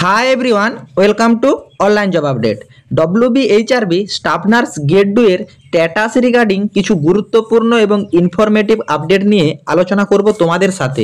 Hi everyone, welcome to online job update. WBHRB staff nurse grade 2 এর status regarding কিছু গুরুত্বপূর্ণ এবং informative update নিয়ে আলোচনা করব তোমাদের সাথে।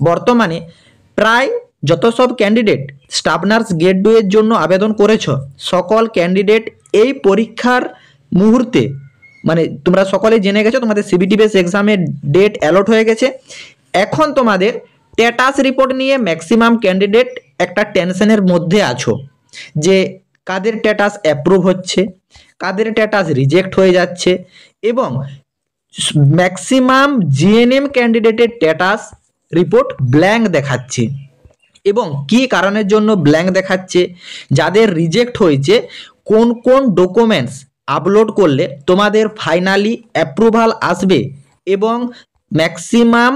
বর্তমানে প্রায় যত সব ক্যান্ডিডেট স্টাফ নার্স গ্রেড 2 এর জন্য আবেদন করেছো, সকল ক্যান্ডিডেট এই পরীক্ষার মুহূর্তে মানে তোমরা সকলে জেনে গেছো তোমাদের সিবিটি বেস এক্সামের ডেট অ্যালট হয়ে গেছে। এখন তোমাদের স্ট্যাটাস রিপোর্ট নিয়ে ম্যাক্সিমাম ক্যান্ডিডেট একটা টেনশনের মধ্যে আছো যে কাদের স্ট্যাটাস অ্যাপ্রুভ হচ্ছে, কাদের স্ট্যাটাস রিজেক্ট হয়ে যাচ্ছে এবং ম্যাক্সিমাম জিএনএম ক্যান্ডিডেটের স্ট্যাটাস রিপোর্ট ব্ল্যাঙ্ক দেখাচ্ছে। এবং কি কারণের জন্য ব্ল্যাঙ্ক দেখাচ্ছে, যাদের রিজেক্ট হয়েছে কোন কোন ডকুমেন্টস আপলোড করলে তোমাদের ফাইনালি অ্যাপ্রুভাল আসবে এবং ম্যাক্সিমাম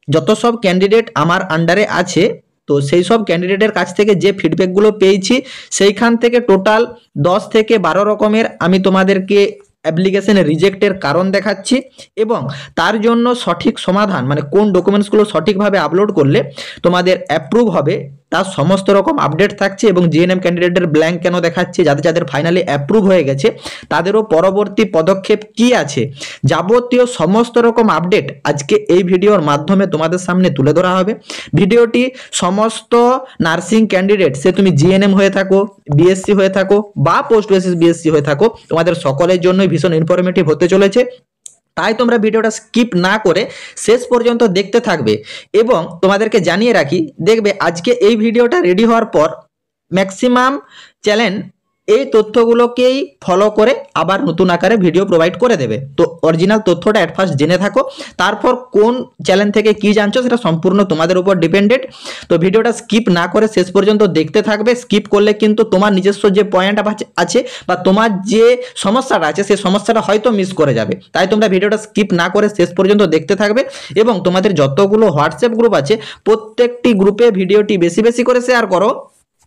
যত সব ক্যান্ডিডেট আমার আন্ডারে আছে তো সেই সব ক্যান্ডিডেটের কাছ থেকে যে ফিডব্যাকগুলো পেয়েছি সেইখান থেকে টোটাল 10 থেকে 12 রকমের আমি তোমাদেরকে অ্যাপ্লিকেশন রিজেক্টের কারণ দেখাচ্ছি এবং তার জন্য সঠিক সমাধান মানে কোন ডকুমেন্টসগুলো সঠিকভাবে আপলোড করলে তোমাদের অ্যাপ্রুভ হবে তার সমস্ত রকম আপডেট থাকছে এবং জিএনএম ক্যান্ডিডেটের ব্ল্যাঙ্ক কেন দেখাচ্ছে, যাদের যাদের ফাইনালি অ্যাপ্রুভ হয়ে গেছে তাদেরও পরবর্তী পদক্ষেপ কি আছে, যাবতীয় সমস্ত রকম আপডেট আজকে এই ভিডিওর মাধ্যমে তোমাদের সামনে তুলে ধরা হবে। ভিডিওটি সমস্ত নার্সিং ক্যান্ডিডেট, সে তুমি জিএনএম হয়ে থাকো, বিএসসি হয়ে থাকো বা পোস্ট বেসিস বিএসসি হয়ে থাকো, তোমাদের সকলের জন্যই ভীষণ ইনফরমেটিভ হতে চলেছে। তাই তোমরা ভিডিওটা স্কিপ না করে শেষ পর্যন্ত দেখতে থাকবে এবং তোমাদেরকে জানিয়ে রাখি, দেখবে আজকে এই ভিডিওটা রেডি হওয়ার পর ম্যাক্সিমাম চ্যানেল এই তথ্যগুলোকেই ফলো করে আবার নতুন আকারে ভিডিও প্রোভাইড করে দেবে। তো অরিজিনাল তথ্যটা অ্যাট ফার্স্ট জেনে থাকো, তারপর কোন চ্যানেল থেকে কি জানছো সেটা সম্পূর্ণ তোমাদের উপর ডিপেন্ডেন্ট। তো ভিডিওটা স্কিপ না করে শেষ পর্যন্ত দেখতে থাকবে। স্কিপ করলে কিন্তু তোমার নিজস্ব যে পয়েন্ট আছে বা তোমার যে সমস্যাটা আছে সেই সমস্যাটা হয়তো মিস করে যাবে। তাই তোমরা ভিডিওটা স্কিপ না করে শেষ পর্যন্ত দেখতে থাকবে এবং তোমাদের যতগুলো হোয়াটসঅ্যাপ গ্রুপ আছে প্রত্যেকটি গ্রুপে ভিডিওটি বেশি বেশি করে শেয়ার করো।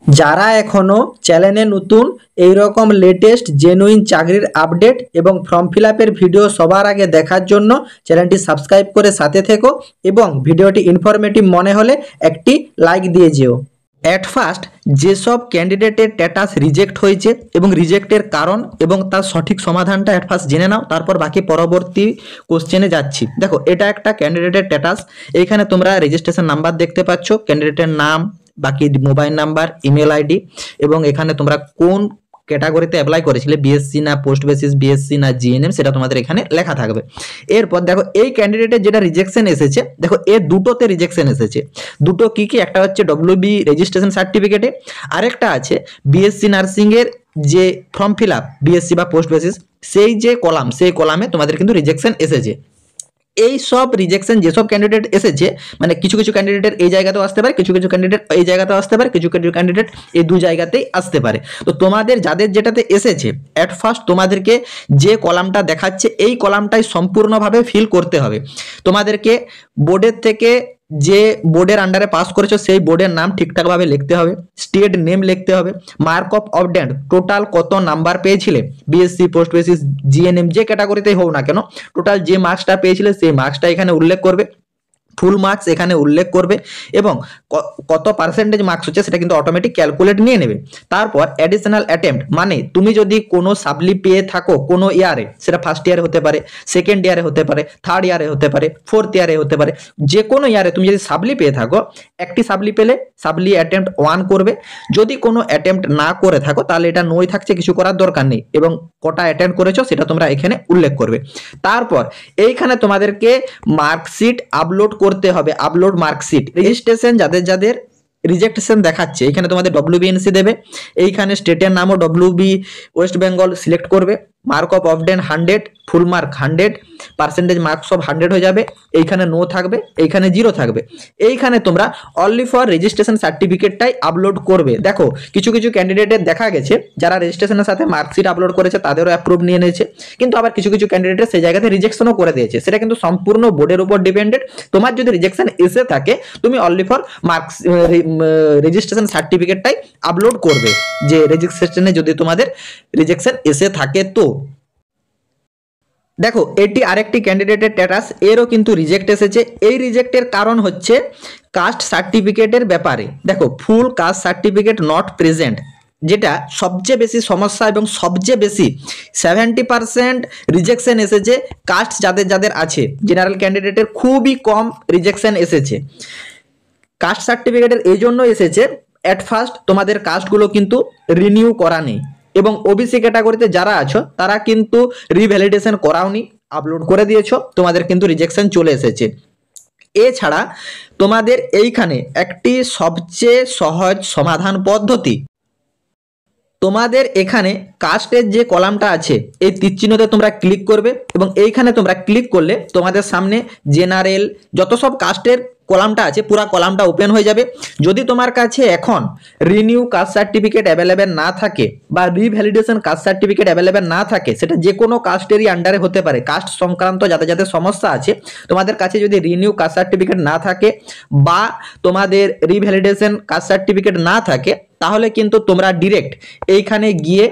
যারা এখনো চ্যানেলে নতুন এই রকম লেটেস্ট জেনুইন চাকরির আপডেট এবং ফর্ম ফিল আপের ভিডিও সবার আগে দেখার জন্য চ্যানেলটি সাবস্ক্রাইব করে সাথে থেকো এবং ভিডিওটি ইনফরমেটিভ মনে হলে একটি লাইক দিয়ে যেও। অ্যাট ফার্স্ট যেসব ক্যান্ডিডেটের স্ট্যাটাস রিজেক্ট হয়েছে এবং রিজেক্টের কারণ এবং তার সঠিক সমাধানটা অ্যাট ফার্স্ট জেনে নাও, তারপর বাকি পরবর্তী কোশ্চেনে যাচ্ছি। দেখো, এটা একটা ক্যান্ডিডেটের স্ট্যাটাস। এইখানে তোমরা রেজিস্ট্রেশন নাম্বার দেখতে পাচ্ছ, ক্যান্ডিডেটের নাম, বাকি মোবাইল নাম্বার, ইমেল আইডি এবং এখানে তোমরা কোন ক্যাটাগরিতে অ্যাপ্লাই করেছিলে, বিএসসি না পোস্ট বেসিস বিএসসি না জিএনএম, সেটা তোমাদের এখানে লেখা থাকবে। এরপর দেখো এই ক্যান্ডিডেটের যেটা রিজেকশন এসেছে, দেখো এর দুটোতে রিজেকশন এসেছে। দুটো কি কি, একটা হচ্ছে ডব্লিউবি রেজিস্ট্রেশন সার্টিফিকেটে, আরেকটা আছে বিএসসি নার্সিং এর যে ফর্ম ফিল আপ বিএসসি বা পোস্ট বেসিস সেই যে কলাম, সেই কলামে তোমাদের কিন্তু রিজেকশন এসেছে। এই সব রিজেকশন যেসব ক্যান্ডিডেট এসেছে মানে কিছু কিছু ক্যান্ডিডেটের এই জায়গাতেও আসতে পারে, কিছু কিছু ক্যান্ডিডেট এই জায়গাতেও আসতে পারে, কিছু কিছু ক্যান্ডিডেট এই দু জায়গাতেই আসতে পারে। তো তোমাদের যাদের যেটাতে এসেছে অ্যাট ফার্স্ট তোমাদেরকে যে কলামটা দেখাচ্ছে এই কলামটাই সম্পূর্ণভাবে ফিল করতে হবে। তোমাদেরকে বোর্ডের থেকে যে বোর্ডের আন্ডারে পাস করেছো সেই বোর্ডের নাম ঠিকঠাকভাবে লিখতে হবে, স্টেট নেম লিখতে হবে, মার্ক অফ অবডেন্ট টোটাল কত নাম্বার পেয়েছিলে, বিএসসি পোস্ট বেসিস জিএনএম যে ক্যাটাগরিতেই হোক না কেন টোটাল যে মার্কসটা পেয়েছিলে সেই মার্কসটা এখানে উল্লেখ করবে, ফুল মার্কস এখানে উল্লেখ করবে এবং কত পার্সেন্টেজ মার্কস হচ্ছে সেটা কিন্তু অটোমেটিক ক্যালকুলেট নিয়ে নেবে। তারপর অ্যাডিশনাল অ্যাটেম্প্ট মানে তুমি যদি কোনো সাবলি পেয়ে থাকো কোনো ইয়ারে, সেটা ফার্স্ট ইয়ারে হতে পারে, সেকেন্ড ইয়ারে হতে পারে, থার্ড ইয়ারে হতে পারে, ফোর্থ ইয়ারে হতে পারে, যে কোনো ইয়ারে তুমি যদি সাবলি পেয়ে থাকো, একটি সাবলি পেলে সাবলি অ্যাটেম্প্ট 1 করবে। যদি কোনো অ্যাটেম্প্ট না করে থাকো তাহলে এটা নই থাকছে, কিছু করার দরকার নেই এবং কটা অ্যাটেম্প করেছো সেটা তোমরা এখানে উল্লেখ করবে। তারপর এইখানে তোমাদেরকে মার্কশিট আপলোড করতে হবে, আপলোড মার্কশিট। রেজিস্ট্রেশন যাদের যাদের রিজেকশন দেখাচ্ছে এখানে তোমাদের ডব্লিউবিএনসি দেবে, এইখানে স্টেটের নামও ডব্লিউবি ওয়েস্ট বেঙ্গল সিলেক্ট করবে, mark of obtained 100, full mark 100, percentage marks of 100 হয়ে যাবে, এইখানে নো থাকবে, এইখানে 0 থাকবে। এইখানে তোমরা অনলি ফর রেজিস্ট্রেশন সার্টিফিকেটটাই আপলোড করবে। দেখো কিছু কিছু ক্যান্ডিডেটের দেখা গেছে যারা রেজিস্ট্রেশনের সাথে মার্কশিট আপলোড করেছে তাদেরও অ্যাপ্রুভ নিয়ে নিয়েছে, কিন্তু আবার কিছু কিছু ক্যান্ডিডেটের সেই জায়গাতে রিজেকশনও করে দিয়েছে। সেটা কিন্তু সম্পূর্ণ বোর্ডের উপর ডিপেন্ডেন্ট। তোমার যদি রিজেকশন এসে থাকে তুমি অনলি ফর মার্কস রেজিস্ট্রেশন সার্টিফিকেটটাই আপলোড করবে, যে রেজিস্ট্রেশনে যদি তোমাদের রিজেকশন এসে থাকে। তো দেখো এটি আরেকটি ক্যান্ডিডেটের স্ট্যাটাস, এরও কিন্তু রিজেক্ট এসেছে। এই রিজেক্টের কারণ হচ্ছে কাস্ট সার্টিফিকেটের ব্যাপারে। দেখো ফুল কাস্ট সার্টিফিকেট নট প্রেজেন্ট, যেটা সবচেয়ে বেশি সমস্যা এবং সবচেয়ে বেশি 70% রিজেকশন এসেছে কাস্ট যাদের যাদের আছে। জেনারেল ক্যান্ডিডেটের খুবই কম রিজেকশন এসেছে। কাস্ট সার্টিফিকেটের এই জন্য এসেছে, অ্যাট ফার্স্ট তোমাদের কাস্টগুলো কিন্তু রিনিউ করা নেই, এবং ওবিসি ক্যাটাগরিতে যারা আছো তারা কিন্তু রিভ্যালিডেশন করাওনি, আপলোড করে দিয়েছো, তোমাদের কিন্তু রিজেকশন চলে এসেছে। এছাড়া তোমাদের এইখানে একটি সবচেয়ে সহজ সমাধান পদ্ধতি, তোমাদের এখানে কাস্টের যে কলামটা আছে এই তীরচিহ্নতে তোমরা ক্লিক করবে, এবং এইখানে তোমরা ক্লিক করলে তোমাদের সামনে জেনারেল যত সব কাস্টের কলামটা আছে পুরো কলামটা ওপেন হয়ে যাবে। যদি তোমার কাছে এখন রিনিউ কাস্ট সার্টিফিকেট অ্যাভেলেবেল না থাকে বা রিভ্যালিডেশন কাস্ট সার্টিফিকেট অ্যাভেলেবেল না থাকে, সেটা যে কোনো কাস্টেরই আন্ডারে হতে পারে, কাস্ট সংক্রান্ত যাদের যাদের সমস্যা আছে, তোমাদের কাছে যদি রিনিউ কাস্ট সার্টিফিকেট না থাকে বা তোমাদের রিভ্যালিডেশন কাস্ট সার্টিফিকেট না থাকে, তাহলে কিন্তু তোমরা ডিরেক্ট এইখানে গিয়ে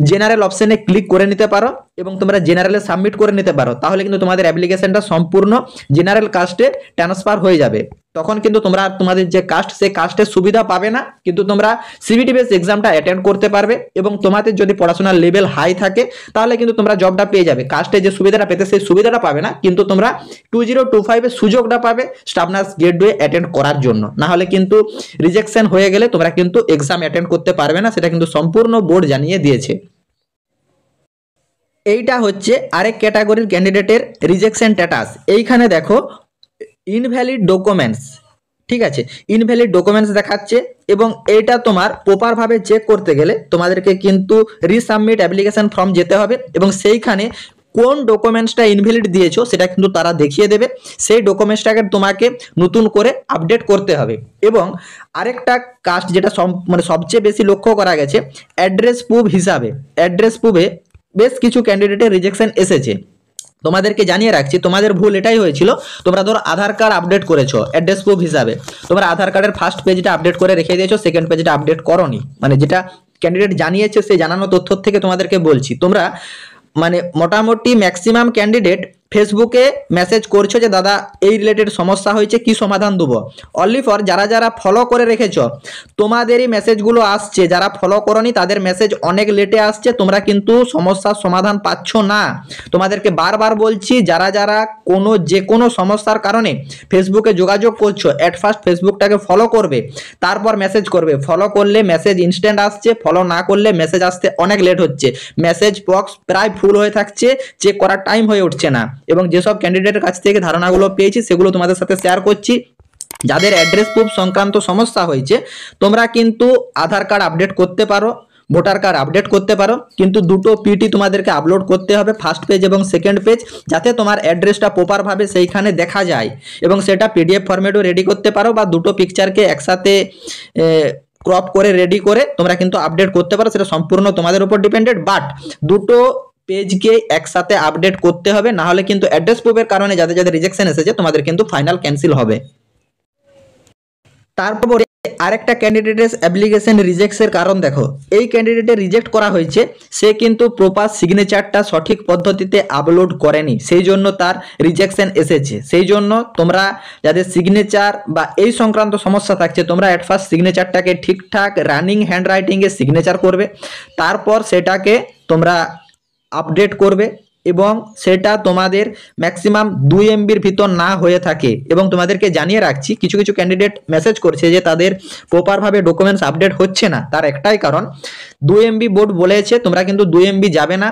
জেনারেল অপশনে ক্লিক করে নিতে পারো এবং তোমরা জেনারেলে সাবমিট করে নিতে পারো। তাহলে কিন্তু তোমাদের অ্যাপ্লিকেশনটা সম্পূর্ণ জেনারেল কাস্টে ট্রান্সফার হয়ে যাবে। তখন কিন্তু তোমরা তোমাদের যে কাস্ট সেই কাস্টের সুবিধা পাবে না, কিন্তু তোমরা সিবিটি বেস এক্সামটা অ্যাটেন্ড করতে পারবে, এবং তোমাদের যদি পড়াশোনার লেভেল হাই থাকে তাহলে কিন্তু তোমরা জবটা পেয়ে যাবে। কাস্টে যে সুবিধাটা পেতে সেই সুবিধাটা পাবে না, কিন্তু তোমরা 2025 এর সুযোগটা পাবে স্টাফ নার্স গেটওয়ে অ্যাটেন্ড করার জন্য। না হলে কিন্তু রিজেকশন হয়ে গেলে তোমরা কিন্তু এক্সাম অ্যাটেন্ড করতে পারবে না, সেটা কিন্তু সম্পূর্ণ বোর্ড জানিয়ে দিয়েছে। এইটা হচ্ছে আরেক ক্যাটাগরির ক্যান্ডিডেটের রিজেকশন স্ট্যাটাস। এইখানে দেখো ইনভ্যালিড ডকুমেন্টস, ঠিক আছে, ইনভ্যালিড ডকুমেন্টস দেখাচ্ছে, এবং এইটা তোমার প্রপারভাবে চেক করতে গেলে তোমাদেরকে কিন্তু রিসাবমিট অ্যাপ্লিকেশন ফর্ম যেতে হবে, এবং সেইখানে কোন ডকুমেন্টসটা ইনভ্যালিড দিয়েছো সেটা কিন্তু তারা দেখিয়ে দেবে। সেই ডকুমেন্টসটাকে তোমাকে নতুন করে আপডেট করতে হবে। এবং আরেকটা কাস্ট যেটা মানে সবচেয়ে বেশি লক্ষ্য করা গেছে, অ্যাড্রেস প্রুফ হিসাবে, অ্যাড্রেস প্রুফে বেশ কিছু ক্যান্ডিডেটের রিজেকশন এসেছে। তোমাদেরকে জানিয়ে রাখছি, তোমাদের ভুল এটাই হয়েছিল, তোমরা ধরো আধার কার্ড আপডেট করেছো অ্যাড্রেস প্রুফ হিসাবে, তোমরা আধার কার্ডের ফার্স্ট পেজটা আপডেট করে রেখে দিয়েছো, সেকেন্ড পেজটা আপডেট করোনি। মানে যেটা ক্যান্ডিডেট জানিয়েছে সেই জানানো তথ্য থেকে তোমাদেরকে বলছি, তোমরা মানে মোটামুটি ম্যাক্সিমাম ক্যান্ডিডেট ফেসবুকে মেসেজ করছো যে দাদা এই রিলেটেড সমস্যা হয়েছে, কি সমাধান দেবো। অনলি ফর যারা যারা ফলো করে রেখেছো তোমাদেরই মেসেজগুলো আসছে, যারা ফলো করোনি তাদের মেসেজ অনেক লেটে আসছে, তোমরা কিন্তু সমস্যার সমাধান পাচ্ছ না। তোমাদেরকে বারবার বলছি, যারা যারা যে কোনো সমস্যার কারণে ফেসবুকে যোগাযোগ করছো, অ্যাট ফার্স্ট ফেসবুকটাকে ফলো করবে, তারপর মেসেজ করবে। ফলো করলে মেসেজ ইনস্ট্যান্ট আসছে, ফলো না করলে মেসেজ আসতে অনেক লেট হচ্ছে, মেসেজ বক্স প্রায় ফুল হয়ে থাকছে, চেক করার টাইম হয়ে উঠছে না। এবং যেসব ক্যান্ডিডেটের কাছ থেকে ধারণাগুলো পেয়েছি সেগুলো তোমাদের সাথে শেয়ার করছি। যাদের অ্যাড্রেস প্রুফ সংক্রান্ত সমস্যা হয়েছে, তোমরা কিন্তু আধার কার্ড আপডেট করতে পারো, ভোটার কার্ড আপডেট করতে পারো, কিন্তু দুটো পিটি তোমাদেরকে আপলোড করতে হবে, ফার্স্ট পেজ এবং সেকেন্ড পেজ, যাতে তোমার অ্যাড্রেসটা প্রপারভাবে সেইখানে দেখা যায়, এবং সেটা পিডিএফ ফরম্যাটেও রেডি করতে পারো, বা দুটো পিকচারকে একসাথে ক্রপ করে রেডি করে তোমরা কিন্তু আপডেট করতে পারো, সেটা সম্পূর্ণ তোমাদের উপর ডিপেন্ডেড। বাট দুটো পেজকে একসাথে আপডেট করতে হবে, না হলে কিন্তু অ্যাড্রেস প্রুফের কারণে যাদের যাদের রিজেকশন এসেছে তোমাদের কিন্তু ফাইনাল ক্যান্সেল হবে। তারপরে আরেকটা ক্যান্ডিডেটের অ্যাপ্লিকেশন রিজেক্টের কারণ দেখো, এই ক্যান্ডিডেটের রিজেক্ট করা হয়েছে, সে কিন্তু প্রপার সিগনেচারটা সঠিক পদ্ধতিতে আপলোড করেনি, সেই জন্য তার রিজেকশন এসেছে। সেই জন্য তোমরা যাদের সিগনেচার বা এই সংক্রান্ত সমস্যা থাকছে, তোমরা অ্যাট ফার্স্ট সিগনেচারটাকে ঠিকঠাক রানিং হ্যান্ডরাইটিংয়ে সিগনেচার করবে, তারপর সেটাকে তোমরা আপডেট করবে, এবং সেটা তোমাদের ম্যাক্সিমাম 2 MBর ভিতর না হয়ে থাকে। এবং তোমাদেরকে জানিয়ে রাখছি, কিছু কিছু ক্যান্ডিডেট মেসেজ করছে যে তাদের প্রপারভাবে ডকুমেন্টস আপডেট হচ্ছে না, তার একটাই কারণ 2 MB বোর্ড বলেছে, তোমরা কিন্তু 2 MB যাবে না,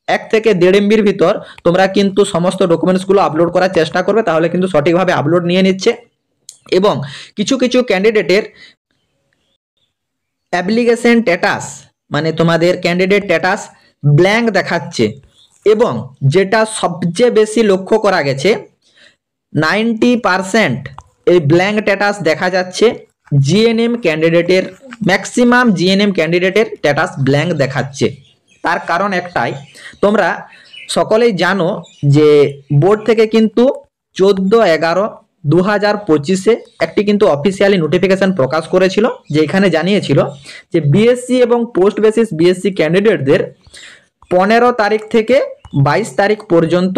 1 থেকে 1.5 MBর ভিতর তোমরা কিন্তু সমস্ত ডকুমেন্টসগুলো আপলোড করার চেষ্টা করবে, তাহলে কিন্তু সঠিকভাবে আপলোড নিয়ে নিচ্ছে। এবং কিছু কিছু ক্যান্ডিডেটের অ্যাপ্লিকেশন স্ট্যাটাস মানে তোমাদের ক্যান্ডিডেট স্ট্যাটাস ব্ল্যাঙ্ক দেখাচ্ছে, এবং যেটা সবচেয়ে বেশি লক্ষ্য করা গেছে 90% এই ব্ল্যাঙ্ক স্ট্যাটাস দেখা যাচ্ছে জিএনএম ক্যান্ডিডেটের, ম্যাক্সিমাম জিএনএম ক্যান্ডিডেটের স্ট্যাটাস ব্ল্যাঙ্ক দেখাচ্ছে। তার কারণ একটাই, তোমরা সকলেই জানো যে বোর্ড থেকে কিন্তু 14/11/2025 একটি কিন্তু অফিসিয়ালি নোটিফিকেশন প্রকাশ করেছিল, যেখানে জানিয়েছিল যে বিএসসি এবং পোস্ট বেসিস বিএসসি ক্যান্ডিডেটদের 15 তারিখ থেকে 22 তারিখ পর্যন্ত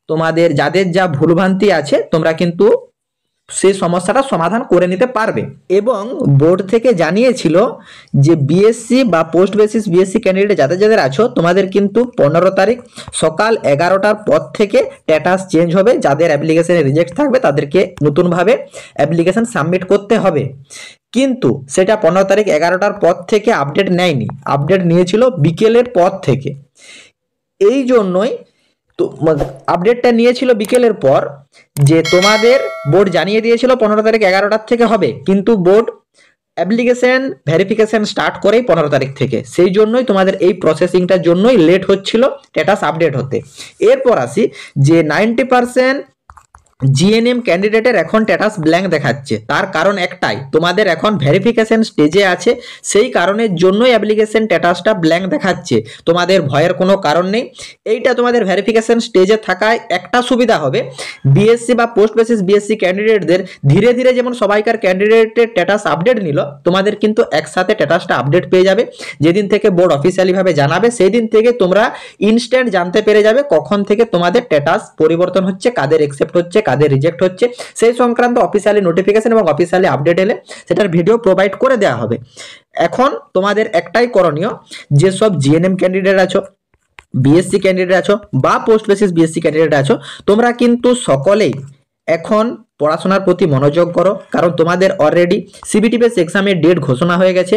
তোমাদের যাদের যা ভুলভ্রান্তি আছে তোমরা কিন্তু সেই সমস্যাটা সমাধান করে নিতে পারবে। এবং বোর্ড থেকে জানিয়েছিল যে বিএসসি বা পোস্ট বেসিস বিএসসি ক্যান্ডিডেট যাদের যাদের আছো তোমাদের কিন্তু 15 তারিখ সকাল 11টার পর থেকে স্ট্যাটাস চেঞ্জ হবে। যাদের অ্যাপ্লিকেশনে রিজেক্ট থাকবে তাদেরকে নতুনভাবে অ্যাপ্লিকেশন সাবমিট করতে হবে। কিন্তু সেটা 15 তারিখ 11টার পর থেকে আপডেট নেয়নি, আপডেট নিয়েছিল বিকেলের পর থেকে। এই জন্যই তো আপডেটটা নিয়েছিল বিকেলের পর, যে তোমাদের বোর্ড জানিয়ে দিয়েছিল 15 তারিখ 11টার থেকে হবে, কিন্তু বোর্ড অ্যাপ্লিকেশন ভেরিফিকেশন স্টার্ট করেই 15 তারিখ থেকে। সেই জন্যই তোমাদের এই প্রসেসিংটার জন্যই লেট হচ্ছিল স্ট্যাটাস আপডেট হতে। এরপর আসি যে 90% জিএনএম ক্যান্ডিডেটের এখন স্ট্যাটাস ব্ল্যাঙ্ক দেখাচ্ছে। তার কারণ একটাই, তোমাদের এখন ভেরিফিকেশন স্টেজে আছে, সেই কারণের জন্যই অ্যাপ্লিকেশন স্ট্যাটাসটা ব্ল্যাঙ্ক দেখাচ্ছে। তোমাদের ভয়ের কোনো কারণ নেই। এইটা তোমাদের ভেরিফিকেশন স্টেজে থাকায় একটা সুবিধা হবে, বিএসসি বা পোস্ট বেসিস বিএসসি ক্যান্ডিডেটদের ধীরে ধীরে যেমন সবাইকার ক্যান্ডিডেটের স্ট্যাটাস আপডেট নিল, তোমাদের কিন্তু একসাথে স্ট্যাটাসটা আপডেট পেয়ে যাবে। যেদিন থেকে বোর্ড অফিসিয়ালিভাবে জানাবে সেই দিন থেকে তোমরা ইনস্ট্যান্ট জানতে পেরে যাবে কখন থেকে তোমাদের স্ট্যাটাস পরিবর্তন হচ্ছে, কাদের অ্যাকসেপ্ট হচ্ছে, কাদের রিজেক্ট হচ্ছে, সেই সংক্রান্ত অফিসিয়ালি নোটিফিকেশন এবং অফিসিয়ালি আপডেট এলে সেটার ভিডিও প্রোভাইড করে দেওয়া হবে। এখন তোমাদের একটাই করণীয়, যেসব জিএনএম ক্যান্ডিডেট আছো, বিএসসি ক্যান্ডিডেট আছো বা পোস্ট বেসিস বিএসসি ক্যান্ডিডেট আছো, তোমরা কিন্তু সকলেই এখন পড়াশোনার প্রতি মনোযোগ করো। কারণ তোমাদের অলরেডি সিবিটি বেস এক্সামের ডেট ঘোষণা হয়ে গেছে।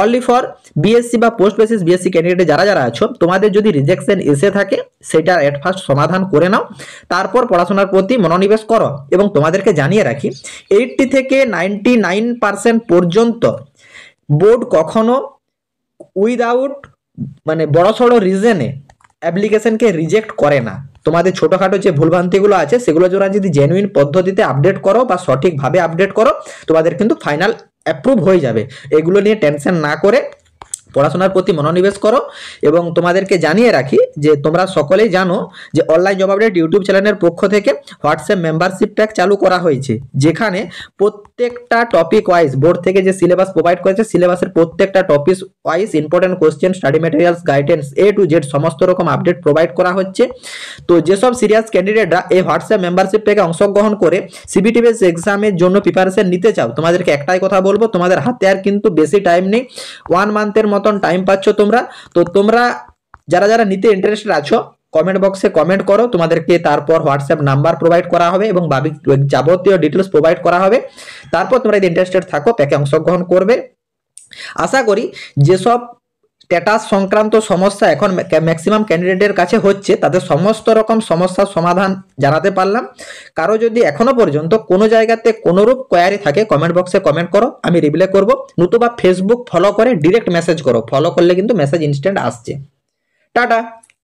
অনলি ফর বিএসসি বা পোস্ট বেসিস বিএসসি ক্যান্ডিডেট যারা যারা আছো, তোমাদের যদি রিজেকশন এসে থাকে সেটা এট ফার্স্ট সমাধান করে নাও, তারপর পড়াশোনার প্রতি মনোনিবেশ করো। এবং তোমাদেরকে জানিয়ে রাখি, 80 থেকে 99% পর্যন্ত বোর্ড কখনো উইদাউট বড়সড় রিজনে অ্যাপ্লিকেশনকে রিজেক্ট করে না। তোমাদের ছোটখাটো যে ভুলভ্রান্তিগুলো আছে সেগুলো যদি জেনুইন পদ্ধতিতে আপডেট করো বা সঠিকভাবে আপডেট করো, তোমাদের কিন্তু ফাইনাল অ্যাপ্রুভ হয়ে যাবে। এগুলো নিয়ে টেনশন না করে পড়াশোনার প্রতি মনোনিবেশ করো। এবং তোমাদেরকে জানিয়ে রাখি যে তোমরা সকলেই জানো যে অনলাইন জব আপডেট ইউটিউব চ্যানেলের পক্ষ থেকে হোয়াটসঅ্যাপ মেম্বারশিপ প্যাক চালু করা হয়েছে, যেখানে প্রত্যেকটা টপিক ওয়াইজ বোর্ড থেকে যে সিলেবাস প্রোভাইড করেছে, সিলেবাসের প্রত্যেকটা topic wise important question, study materials, guidance A to Z সমস্ত রকম আপডেট প্রোভাইড করা হচ্ছে। তো যেসব সিরিয়াস ক্যান্ডিডেটরা এই হোয়াটসঅ্যাপ মেম্বারশিপ প্যাকে অংশগ্রহণ করে সিবিটি বেস এক্সামের জন্য প্রিপারেশন নিতে চাও, তোমাদেরকে একটাই কথা বলবো, তোমাদের হাতে আর কিন্তু বেশি টাইম নেই, 1 মান্থের মতন টাইম পাচ্ছ তোমরা। তো তোমরা যারা যারা নিতে ইন্টারেস্টেড আছো কমেন্ট বক্সে কমেন্ট করো, তোমাদেরকে তারপর হোয়াটসঅ্যাপ নাম্বার প্রোভাইড করা হবে এবং যাবতীয় ডিটেলস প্রোভাইড করা হবে। তারপর তোমরা যদি ইন্টারেস্টেড থাকো প্যাকে অংশগ্রহণ করবে। আশা করি যেসব স্ট্যাটাস সংক্রান্ত সমস্যা এখন ম্যাক্সিমাম ক্যান্ডিডেটের কাছে হচ্ছে, তাদের সমস্ত রকম সমস্যার সমাধান জানাতে পারলাম। কারো যদি এখনো পর্যন্ত কোনো জায়গাতে কোনোরূপ কোয়ারি থাকে কমেন্ট বক্সে কমেন্ট করো, আমি রিপ্লাই করব। নতুবা ফেসবুক ফলো করে ডিরেক্ট মেসেজ করো, ফলো করলে কিন্তু মেসেজ ইনস্ট্যান্ট আসছে। টাটা।